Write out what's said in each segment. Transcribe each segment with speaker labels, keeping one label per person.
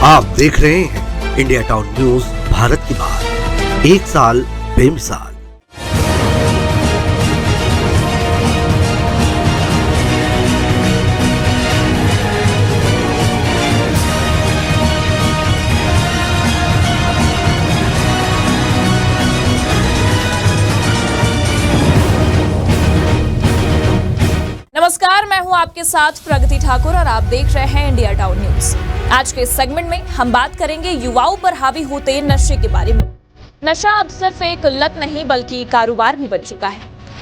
Speaker 1: आप देख रहे हैं इंडिया टाउन न्यूज, भारत की बात, एक साल बेमिसाल।
Speaker 2: नमस्कार, मैं हूं आपके साथ प्रगति ठाकुर और आप देख रहे हैं इंडिया टाउन न्यूज। आज के इस सेगमेंट में हम बात करेंगे युवाओं पर हावी होते नशे के बारे में। नशा अब सिर्फ एक लत नहीं बल्कि कारोबार भी बन चुका है,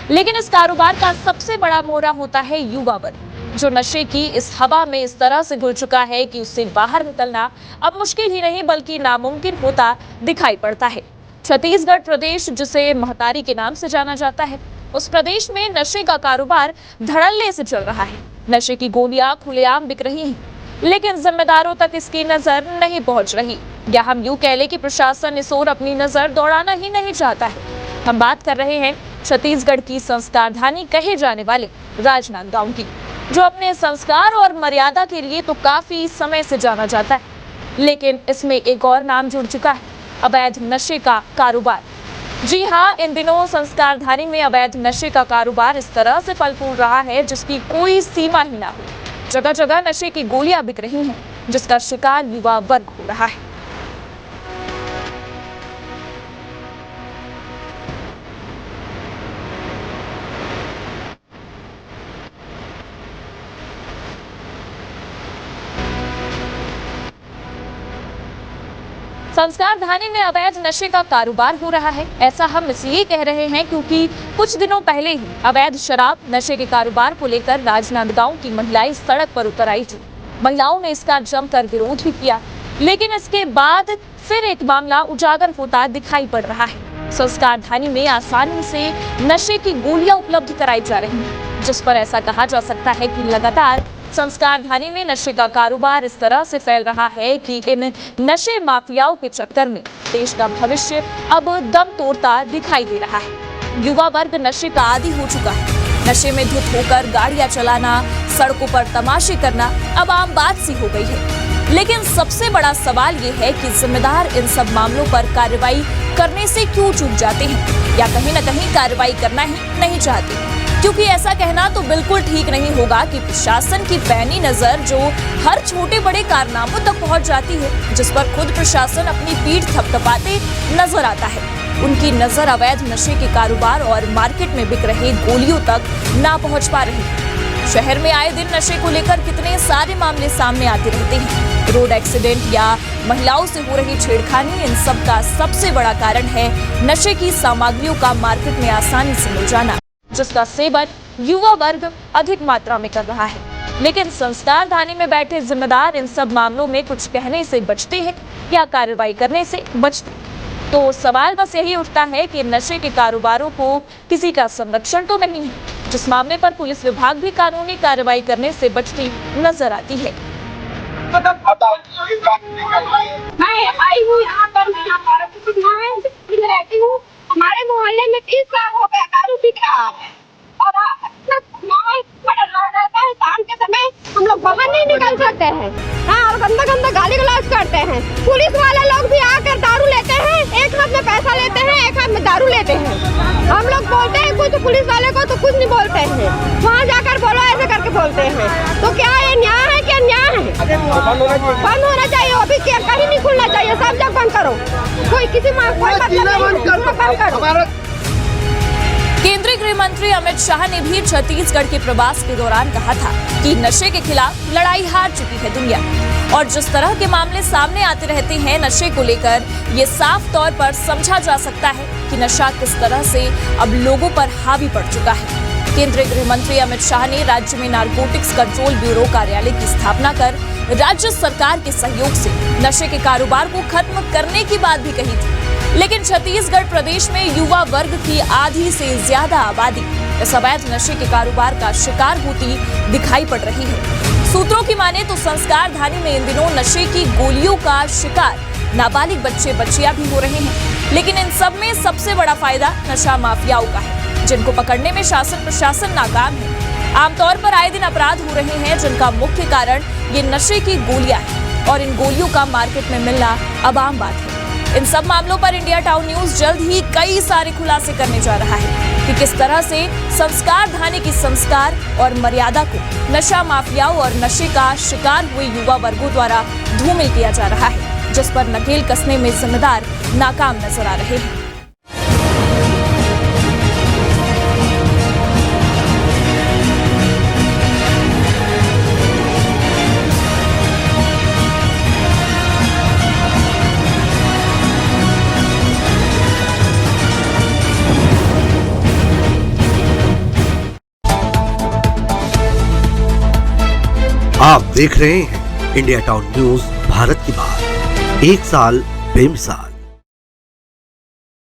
Speaker 2: लेकिन इस कारोबार का सबसे बड़ा मोहरा होता है युवा वर्ग, जो नशे की इस हवा में इस तरह से घुल चुका है कि उससे बाहर निकलना अब मुश्किल ही नहीं बल्कि नामुमकिन होता दिखाई पड़ता है। छत्तीसगढ़ प्रदेश, जिसे महतारी के नाम से जाना जाता है, उस प्रदेश में नशे का कारोबार धड़ल्ले से चल रहा है। नशे की गोलियां खुलेआम बिक रही हैं, लेकिन जिम्मेदारों तक इसकी नजर नहीं पहुंच रही, या हम यूं कह लें कि प्रशासन इस ओर अपनी नजर दौड़ाना ही नहीं चाहता है। हम बात कर रहे हैं छत्तीसगढ़ की संस्कारधानी कहे जाने वाले राजनांदगांव की, जो अपने संस्कार और मर्यादा के लिए तो काफी समय से जाना जाता है, लेकिन इसमें एक और नाम जुड़ चुका है, अवैध नशे का कारोबार। जी हाँ, इन दिनों संस्कारधानी में अवैध नशे का कारोबार इस तरह से फल फूल रहा है जिसकी कोई सीमा ही ना हो। जगह जगह नशे की गोलियां बिक रही हैं, जिसका शिकार युवा वर्ग हो रहा है। संस्कारधानी में अवैध नशे का कारोबार हो रहा है, ऐसा हम इसलिए कह रहे हैं क्योंकि कुछ दिनों पहले ही अवैध शराब नशे के कारोबार को लेकर राजनांदगांव की महिलाएं सड़क पर उतर आई थी। महिलाओं ने इसका जमकर विरोध भी किया, लेकिन इसके बाद फिर एक मामला उजागर होता दिखाई पड़ रहा है। संस्कारधानी में आसानी से नशे की गोलियां उपलब्ध कराई जा रही हैं, जिस पर ऐसा कहा जा सकता है कि लगातार संस्कारधानी में नशे का कारोबार इस तरह से फैल रहा है कि इन नशे माफियाओं के चक्कर में देश का भविष्य अब दम तोड़ता दिखाई दे रहा है। युवा वर्ग नशे का आदी हो चुका है। नशे में धुत होकर गाड़ियां चलाना, सड़कों पर तमाशे करना अब आम बात सी हो गई है। लेकिन सबसे बड़ा सवाल ये है कि जिम्मेदार इन सब मामलों पर कार्रवाई करने से क्यों चूक जाते हैं, या कहीं न कहीं कार्रवाई करना ही नहीं चाहते। क्योंकि ऐसा कहना तो बिल्कुल ठीक नहीं होगा कि प्रशासन की पैनी नजर जो हर छोटे बड़े कारनामों तक पहुंच जाती है, जिस पर खुद प्रशासन अपनी पीठ थपथपाते नजर आता है, उनकी नजर अवैध नशे के कारोबार और मार्केट में बिक रहे गोलियों तक ना पहुंच पा रही। शहर में आए दिन नशे को लेकर कितने सारे मामले सामने आते रहते हैं। रोड एक्सीडेंट या महिलाओं से हो रही छेड़खानी, इन सब का सबसे बड़ा कारण है नशे की सामग्रियों का मार्केट में आसानी से मिल जाना, जिसका सेवन युवा वर्ग अधिक मात्रा में कर रहा है। लेकिन संस्कारधानी में बैठे जिम्मेदार इन सब मामलों में कुछ कहने से बचते हैं या कार्रवाई करने से बचते हैं। तो सवाल बस यही उठता है कि नशे के कारोबारों को किसी का संरक्षण तो नहीं है, जिस मामले पर पुलिस विभाग भी कानूनी कार्रवाई करने से बचती नजर आती है।
Speaker 3: मैं आई हूँ यहाँ पर, मैं रहती हूँ। हमारे मोहल्ले में 30 साल हो गया दारू पी रहा है, और रहता है। शाम के समय हम लोग बाहर नहीं निकल सकते हैं। हाँ, और गंदा गंदा गाली गलौज करते हैं। पुलिस वाले लोग भी आकर दारू लेते हैं, एक हाथ में पैसा लेते हैं, एक हाथ में दारू लेते हैं। हम लोग बोलते हैं कुछ पुलिस वाले को तो कुछ नहीं बोलते हैं, वहाँ जाकर बोलो ऐसे करके बोलते हैं। तो क्या ये न्याय है? क्या न्याय है? बंद होना चाहिए। अभी कहीं नहीं खुलना चाहिए, सब जगह बंद करो। कोई किसी
Speaker 2: केंद्रीय गृह मंत्री अमित शाह ने भी छत्तीसगढ़ के प्रवास के दौरान कहा था कि नशे के खिलाफ लड़ाई हार चुकी है दुनिया, और जिस तरह के मामले सामने आते रहते हैं नशे को लेकर, ये साफ तौर पर समझा जा सकता है कि नशा किस तरह से अब लोगों पर हावी पड़ चुका है। केंद्रीय गृह मंत्री अमित शाह ने राज्य में नारकोटिक्स कंट्रोल ब्यूरो कार्यालय की स्थापना कर राज्य सरकार के सहयोग से नशे के कारोबार को खत्म करने की बात भी कही थी। लेकिन छत्तीसगढ़ प्रदेश में युवा वर्ग की आधी से ज्यादा आबादी इस अवैध नशे के कारोबार का शिकार होती दिखाई पड़ रही है। सूत्रों की माने तो संस्कारधानी में इन दिनों नशे की गोलियों का शिकार नाबालिग बच्चे बच्चियां भी हो रहे हैं। लेकिन इन सब में सबसे बड़ा फायदा नशा माफियाओं का है, जिनको पकड़ने में शासन प्रशासन नाकाम है। आमतौर पर आए दिन अपराध हो रहे हैं, जिनका मुख्य कारण ये नशे की गोलियां हैं। और इन गोलियों का मार्केट में मिलना अब आम बात है। इन सब मामलों पर इंडिया टाउन न्यूज जल्द ही कई सारे खुलासे करने जा रहा है कि किस तरह से संस्कार धाने की संस्कार और मर्यादा को नशा माफियाओं और नशे का शिकार हुए युवा वर्गों द्वारा धूमिल किया जा रहा है, जिस पर नकेल कसने में जिम्मेदार नाकाम नजर आ रहे हैं।
Speaker 1: आप देख रहे हैं इंडिया टाउन न्यूज भारत की बात, एक साल बेमिसाल।